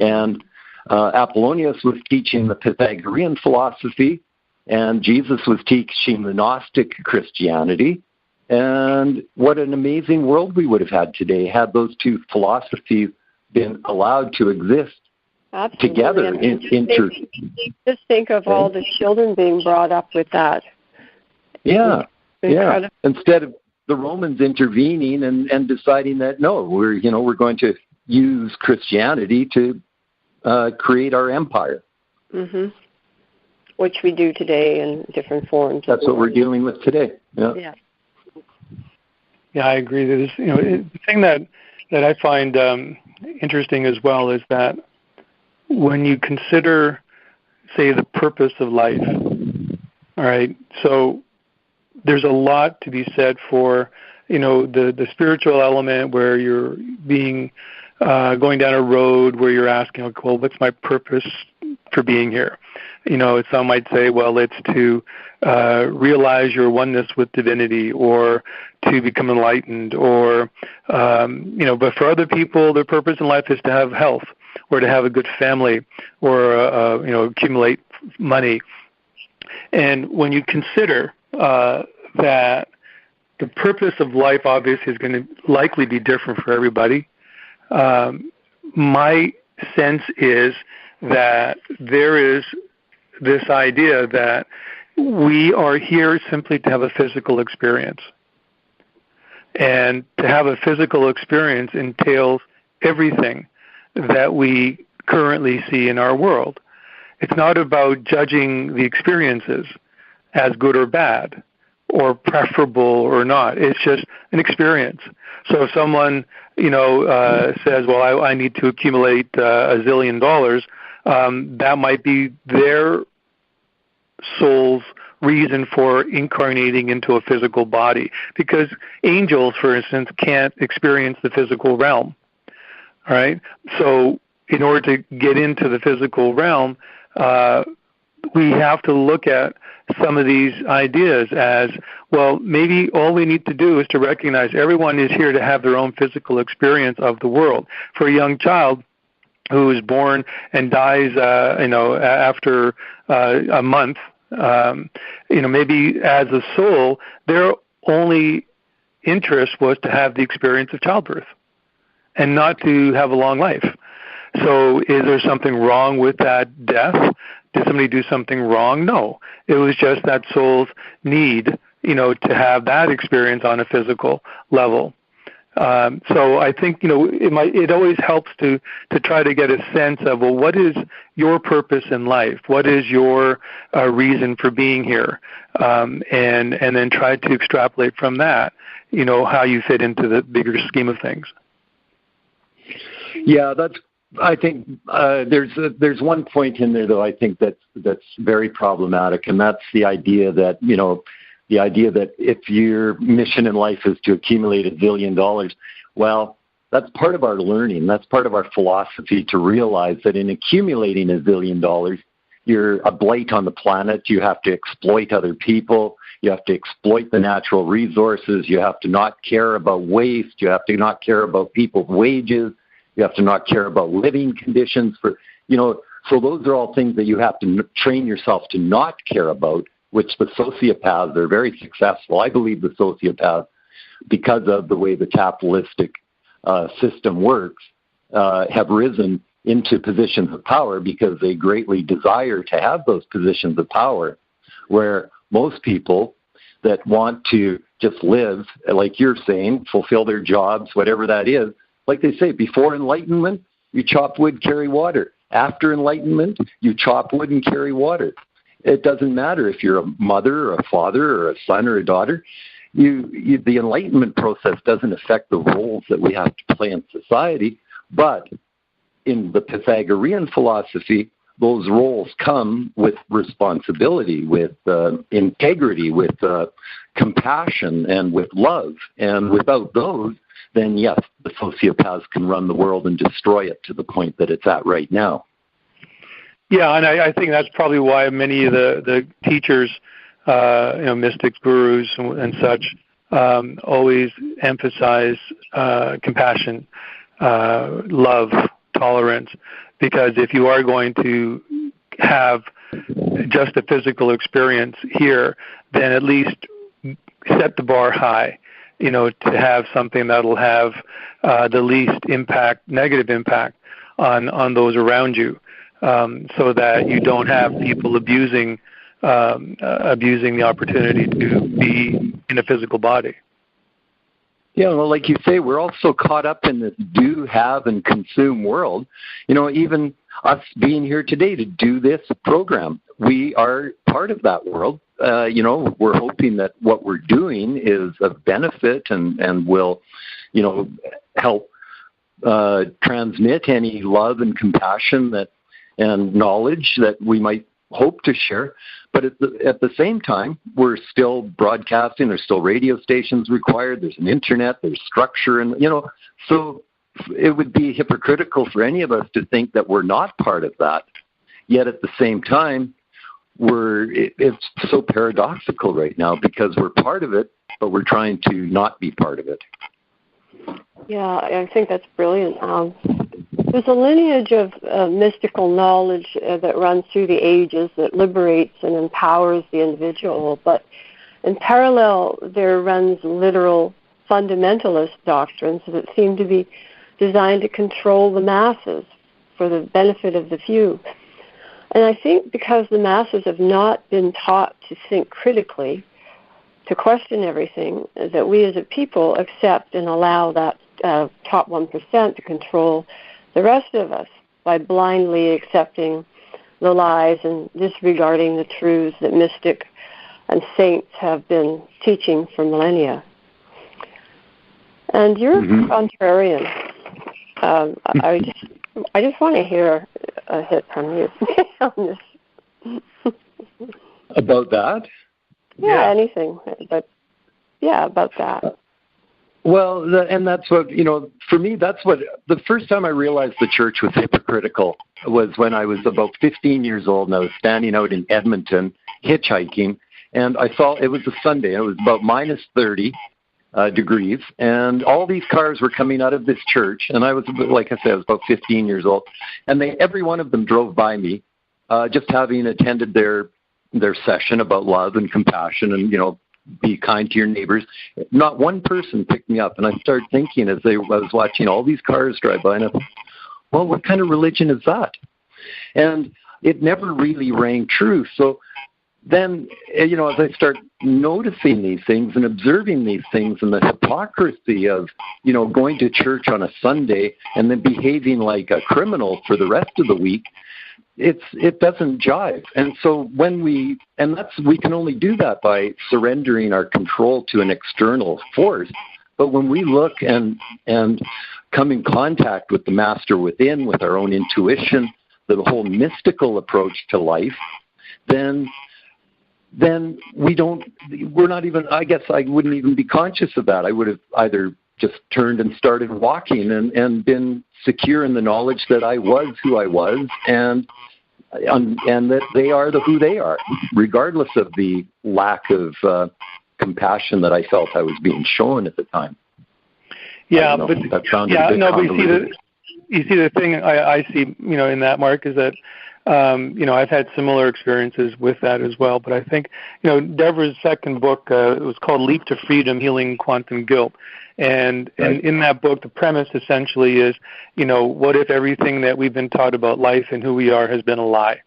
And Apollonius was teaching the Pythagorean philosophy, and Jesus was teaching the Gnostic Christianity. And what an amazing world we would have had today had those two philosophies been allowed to exist together. Just think of all the children being brought up with that. Yeah, yeah. Instead of the Romans intervening and deciding that no, we're going to use Christianity to create our empire. Mm-hmm. Which we do today in different forms. That's what we're dealing with today. Yeah. Yeah, I agree. The thing that I find interesting as well is that when you consider, say, the purpose of life, all right, so there's a lot to be said for, the spiritual element where you're going down a road where you're asking, okay, well, what's my purpose for being here? Some might say, well, it's to realize your oneness with divinity, or to become enlightened, or, but for other people, their purpose in life is to have health, or to have a good family, or, accumulate money. And when you consider that the purpose of life obviously is going to likely be different for everybody, my sense is that there is this idea that we are here simply to have a physical experience. And to have a physical experience entails everything that we currently see in our world. It's not about judging the experiences as good or bad, or preferable or not. It's just an experience. So if someone, says, well, I need to accumulate $1 zillion, that might be their soul's reason for incarnating into a physical body. Because angels, for instance, can't experience the physical realm. All right? So in order to get into the physical realm, we have to look at some of these ideas as, well, maybe all we need to do is to recognize everyone is here to have their own physical experience of the world. For a young child who is born and dies, after a month, maybe as a soul, their only interest was to have the experience of childbirth and not to have a long life. So is there something wrong with that death? Did somebody do something wrong? No. It was just that soul's need, to have that experience on a physical level. So I think, it always helps to try to get a sense of, well, what is your purpose in life? What is your reason for being here? And then try to extrapolate from that, how you fit into the bigger scheme of things. Yeah, I think there's one point in there, though, I think that's very problematic, and that's the idea that, if your mission in life is to accumulate $1 billion, well, that's part of our learning. That's part of our philosophy to realize that in accumulating $1 billion, you're a blight on the planet. You have to exploit other people. You have to exploit the natural resources. You have to not care about waste. You have to not care about people's wages. You have to not care about living conditions so those are all things that you have to train yourself to not care about, which the sociopaths are very successful. I believe the sociopaths, because of the way the capitalistic system works, have risen into positions of power because they greatly desire to have those positions of power, where most people that want to just live, like you're saying, fulfill their jobs, whatever that is, like they say, before enlightenment, you chop wood, carry water. After enlightenment, you chop wood and carry water. It doesn't matter if you're a mother or a father or a son or a daughter. The enlightenment process doesn't affect the roles that we have to play in society. But in the Pythagorean philosophy, those roles come with responsibility, with integrity, with compassion, and with love. And without those, then yes, the sociopaths can run the world and destroy it to the point that it's at right now. Yeah, and I think that's probably why many of the teachers, mystics, gurus, and such, always emphasize compassion, love, tolerance, because if you are going to have just a physical experience here, then at least set the bar high, to have something that'll have the least impact, negative impact on those around you, so that you don't have people abusing the opportunity to be in a physical body. Yeah, well, like you say, we're all so caught up in this do, have, and consume world. Even us being here today to do this program, we are part of that world. We're hoping that what we're doing is of benefit and will, help transmit any love and compassion and knowledge that we might hope to share. But at the same time, we're still broadcasting. There's still radio stations required. There's an internet. There's structure. And, so it would be hypocritical for any of us to think that we're not part of that. Yet at the same time, it's so paradoxical right now because we're part of it, but we're trying to not be part of it. Yeah, I think that's brilliant. There's a lineage of mystical knowledge that runs through the ages that liberates and empowers the individual, but in parallel there runs literal fundamentalist doctrines that seem to be designed to control the masses for the benefit of the few. And I think because the masses have not been taught to think critically, to question everything, that we as a people accept and allow that top 1% to control the rest of us by blindly accepting the lies and disregarding the truths that mystic and saints have been teaching for millennia. And you're contrarian. I just want to hear a hit from you on this. About that? Yeah, anything. But yeah, about that. Well, and that's what, for me, that's what, the first time I realized the church was hypocritical was when I was about 15 years old and I was standing out in Edmonton hitchhiking, and I saw, it was a Sunday, and it was about minus 30 degrees, and all these cars were coming out of this church, and I was, like I said, I was about 15 years old, and every one of them drove by me, just having attended their session about love and compassion and, be kind to your neighbors. Not one person picked me up, and I started thinking as I was watching all these cars drive by, and I thought, well, what kind of religion is that? And it never really rang true. So then, as I start noticing these things and observing these things and the hypocrisy of, going to church on a Sunday and then behaving like a criminal for the rest of the week, it doesn't jive. And so we can only do that by surrendering our control to an external force. But when we look and come in contact with the master within, with our own intuition, the whole mystical approach to life, then we're not even, I guess I wouldn't even be conscious of that. I would have either just turned and started walking and been secure in the knowledge that I was who I was and that they are who they are, regardless of the lack of compassion that I felt I was being shown at the time. Yeah, but that sounded a bit convoluted. You see the thing I see, in that, Mark, is that I've had similar experiences with that as well. But I think, Deborah's second book, it was called Leap to Freedom, Healing Quantum Guilt. And in that book, the premise essentially is, what if everything that we've been taught about life and who we are has been a lie?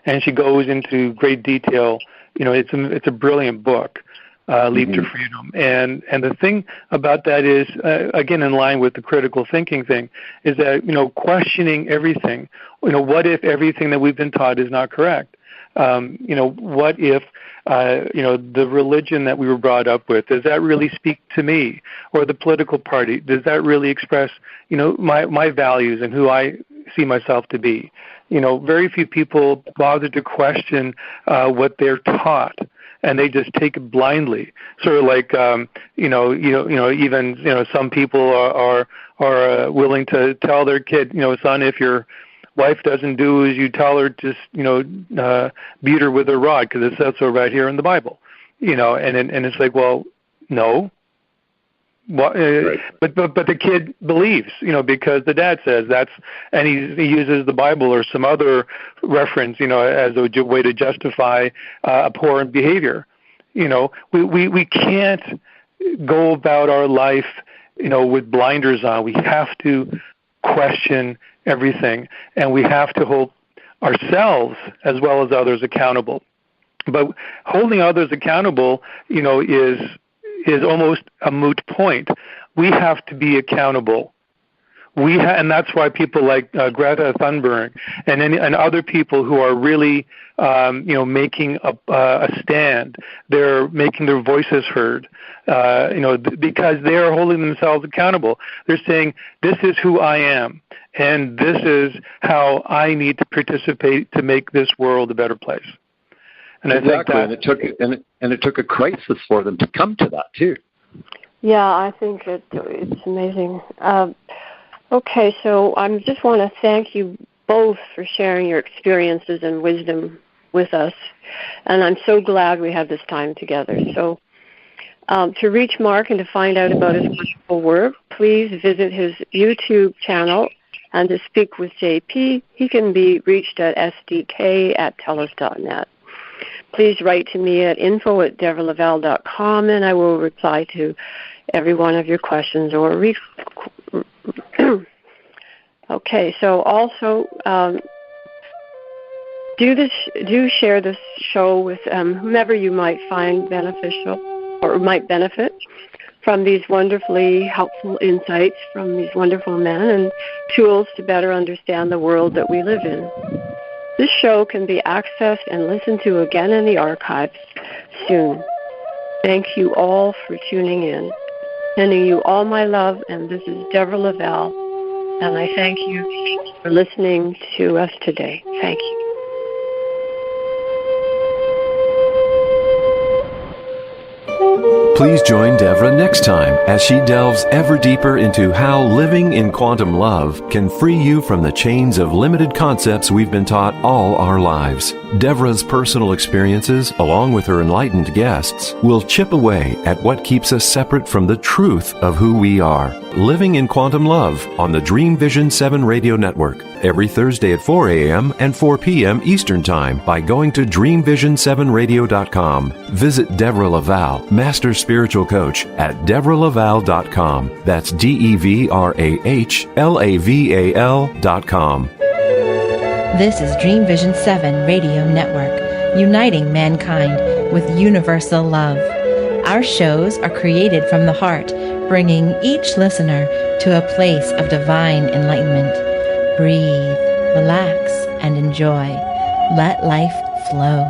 And she goes into great detail. It's a brilliant book, Leap to Freedom. And the thing about that is, again, in line with the critical thinking thing, is that, questioning everything. What if everything that we've been taught is not correct? What if, the religion that we were brought up with, does that really speak to me? Or the political party, does that really express, my values and who I see myself to be? Very few people bother to question what they're taught, and they just take it blindly. Sort of like, even some people are willing to tell their kid, son, if your wife doesn't do as you tell her, just beat her with a rod, because it says so right here in the Bible. And it's like, well, no, Right. But the kid believes, because the dad says that's, and he uses the Bible or some other reference, as a way to justify abhorrent behavior. We can't go about our life, with blinders on. We have to question everything, and we have to hold ourselves as well as others accountable. But holding others accountable, is almost a moot point. We have to be accountable. And that's why people like Greta Thunberg and other people who are really, making a stand. They're making their voices heard, because they are holding themselves accountable. They're saying, this is who I am, and this is how I need to participate to make this world a better place. And exactly. I think it took a crisis for them to come to that too. Yeah, I think it's amazing. Okay, so I just want to thank you both for sharing your experiences and wisdom with us, and I'm so glad we had this time together. So to reach Mark and to find out about his wonderful work, please visit his YouTube channel, and to speak with JP, he can be reached at sdk@telus.net. Please write to me at info@deborahlavelle.com, and I will reply to every one of your questions or Okay, so also do share this show with whomever you might find beneficial or might benefit from these wonderfully helpful insights from these wonderful men and tools to better understand the world that we live in. This show can be accessed and listened to again in the archives soon. Thank you all for tuning in. Sending you all my love, and this is Deborah Lavelle, and I thank you for listening to us today. Thank you. Please join Deborah next time as she delves ever deeper into how living in quantum love can free you from the chains of limited concepts we've been taught all our lives. Deborah's personal experiences, along with her enlightened guests, will chip away at what keeps us separate from the truth of who we are. Living in Quantum Love on the Dream Vision 7 radio network every Thursday at 4 a.m. and 4 p.m. Eastern Time by going to dreamvision7radio.com. Visit Deborah Lavelle, Master Spiritual Coach, at deborahlavelle.com. That's DebrahLaval.com. This is Dream Vision 7 Radio Network, uniting mankind with universal love. Our shows are created from the heart, bringing each listener to a place of divine enlightenment. Breathe, relax, and enjoy. Let life flow.